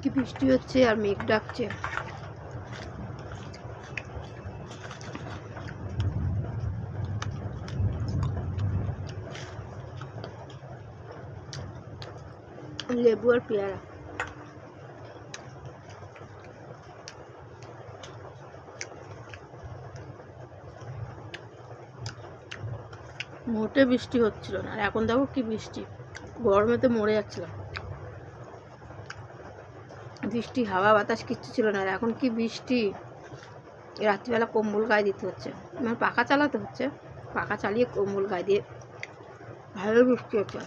কি বৃষ্টি হচ্ছে আর মেঘ ডাকছে। লেবু আর পেয়ারা। মোটে বৃষ্টি হচ্ছিল না, আর এখন দেখো কি বৃষ্টি। গরমে তো মরে যাচ্ছিলাম। বৃষ্টি হাওয়া বাতাস কিচ্ছু ছিল না, আর এখন কি বৃষ্টি। রাত্রিবেলা কম্বল গায়ে দিতে হচ্ছে, মানে পাখা চালাতে হচ্ছে, পাখা চালিয়ে কম্বল গায়ে দিয়ে ভালো বৃষ্টি হচ্ছে।